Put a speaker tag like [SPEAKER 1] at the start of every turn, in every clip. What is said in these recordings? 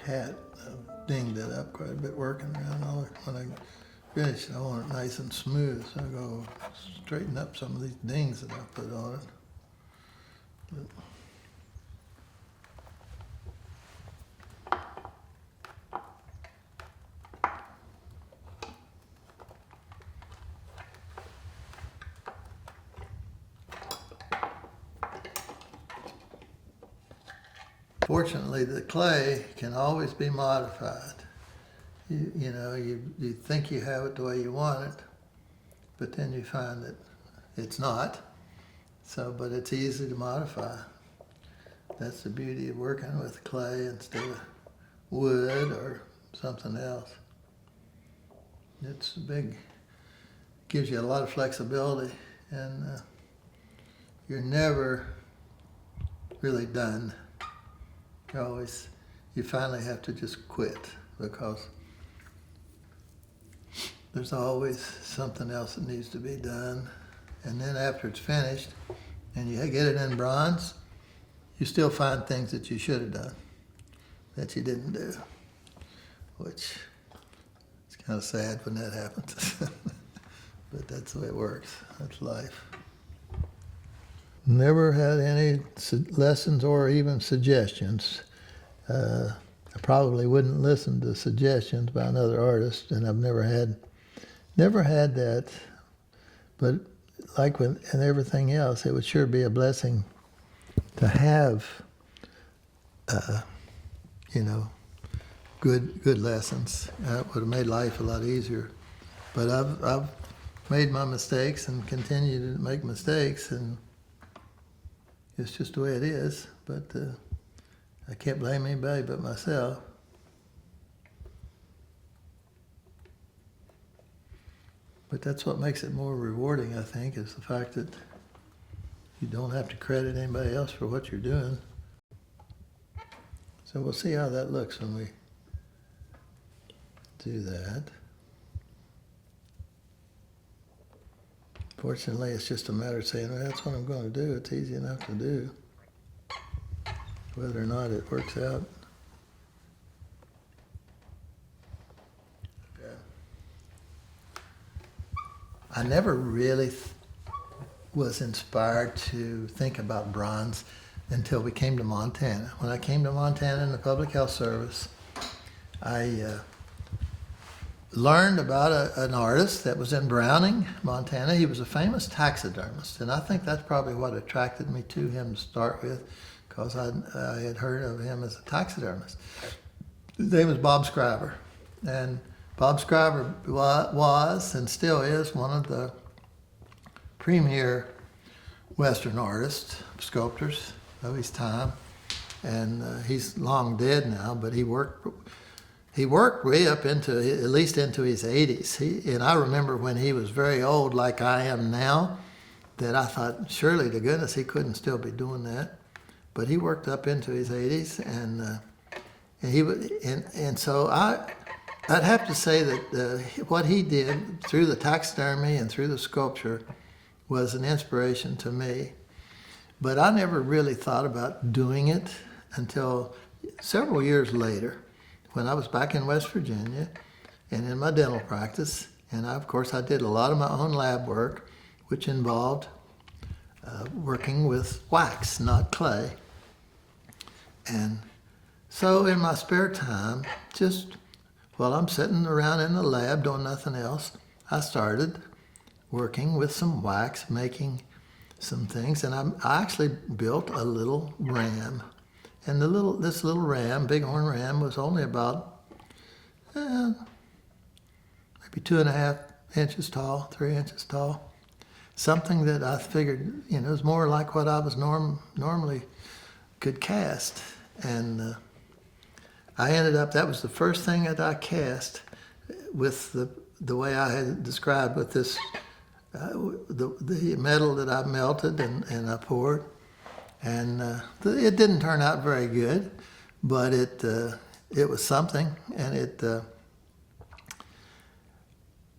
[SPEAKER 1] hat dinged it up quite a bit working around. When I finished, I want it nice and smooth, so I go straighten up some of these dings that I put on it. But fortunately, the clay can always be modified. You think you have it the way you want it, but then you find that it's not. So, but it's easy to modify. That's the beauty of working with clay instead of wood or something else. It's gives you a lot of flexibility, and you're never really done. You finally have to just quit, because there's always something else that needs to be done. And then after it's finished and you get it in bronze, you still find things that you should have done that you didn't do, which is kind of sad when that happens. But that's the way it works. That's life. Never had any lessons or even suggestions. I probably wouldn't listen to suggestions by another artist, and I've never had that. But like with and everything else, it would sure be a blessing to have, good lessons. It would have made life a lot easier. But I've made my mistakes and continue to make mistakes, and it's just the way it is. But I can't blame anybody but myself. But that's what makes it more rewarding, I think, is the fact that you don't have to credit anybody else for what you're doing. So we'll see how that looks when we do that. Fortunately, it's just a matter of saying, well, that's what I'm going to do. It's easy enough to do. Whether or not it works out. I never really was inspired to think about bronze until we came to Montana. When I came to Montana in the Public Health Service, I learned about an artist that was in Browning, Montana. He was a famous taxidermist, and I think that's probably what attracted me to him to start with, because I had heard of him as a taxidermist. His name was Bob Scriver, and Bob Scriver was and still is one of the premier Western artists, sculptors of his time, and he's long dead now. But he worked way up into at least into his 80s. And I remember when he was very old, like I am now, that I thought, surely to goodness he couldn't still be doing that. But he worked up into his 80s, and so I'd have to say that what he did through the taxidermy and through the sculpture was an inspiration to me. But I never really thought about doing it until several years later, when I was back in West Virginia and in my dental practice. And of course, I did a lot of my own lab work, which involved working with wax, not clay. And so in my spare time, just while I'm sitting around in the lab doing nothing else, I started working with some wax, making some things, and I actually built a little ram. And this little ram, bighorn ram, was only about maybe 2.5 inches tall, 3 inches tall. Something that I figured, was more like what I was normally could cast. And I ended up, that was the first thing that I cast with the way I had described, with this, the metal that I melted and I poured. And it didn't turn out very good, but it was something, and it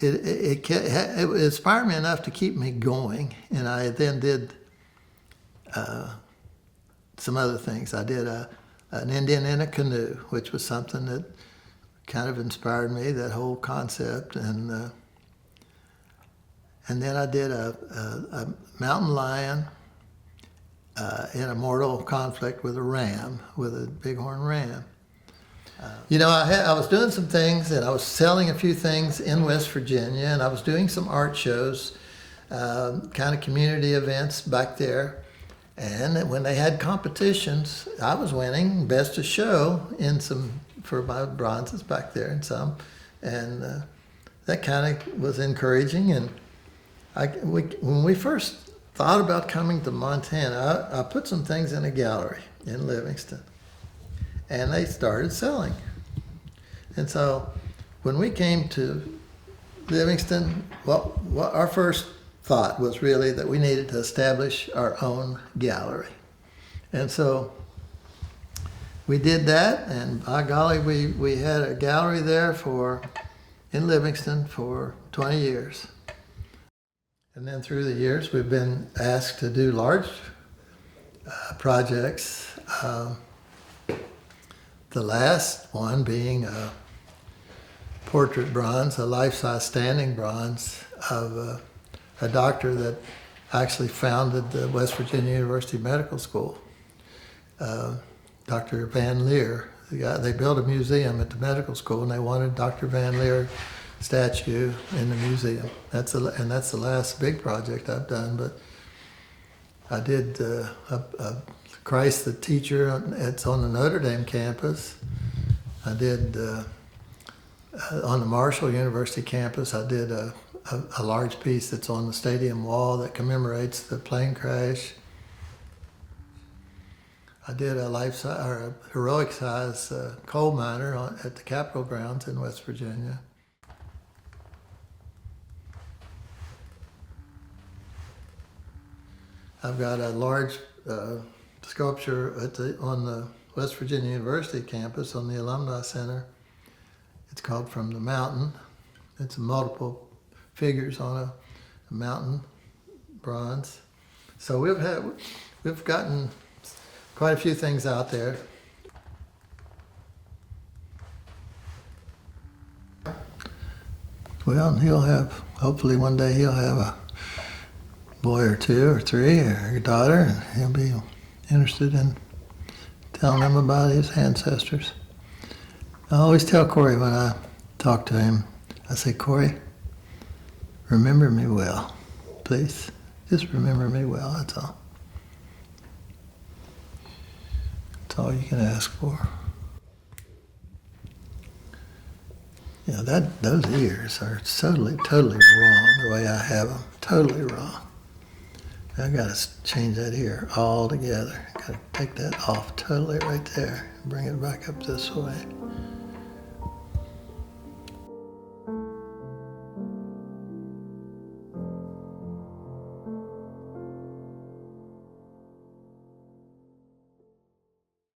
[SPEAKER 1] inspired me enough to keep me going. And I then did some other things. I did an Indian in a canoe, which was something that kind of inspired me, that whole concept. And then I did a mountain lion in a mortal conflict with a ram, with a bighorn ram. I was doing some things, and I was selling a few things in West Virginia, and I was doing some art shows, kind of community events back there. And when they had competitions, I was winning best of show for my bronzes back there and some. And that kind of was encouraging. And when we first thought about coming to Montana, I put some things in a gallery in Livingston. And they started selling. And so when we came to Livingston, well, our first thought was really that we needed to establish our own gallery. And so we did that, and by golly, we had a gallery there in Livingston for 20 years. And then through the years, we've been asked to do large projects. The last one being a portrait bronze, a life-size standing bronze of a doctor that actually founded the West Virginia University Medical School, Dr. Van Leer. They built a museum at the medical school, and they wanted Dr. Van Leer statue in the museum. That's the last big project I've done. But I did a Christ the Teacher. It's on the Notre Dame campus. I did on the Marshall University campus. I did a large piece that's on the stadium wall that commemorates the plane crash. I did a heroic size coal miner at the Capitol grounds in West Virginia. I've got a large sculpture on the West Virginia University campus on the Alumni Center. It's called From the Mountain. It's multiple figures on a mountain bronze. So we've gotten quite a few things out there. Well, hopefully one day he'll have a boy or two or three or a daughter, and he'll be interested in telling them about his ancestors. I always tell Corey when I talk to him, I say, Corey, remember me well, please. Just remember me well, that's all. That's all you can ask for. Those ears are totally wrong the way I have them. Totally wrong. I've got to change that ear altogether. Got to take that off totally right there and bring it back up this way.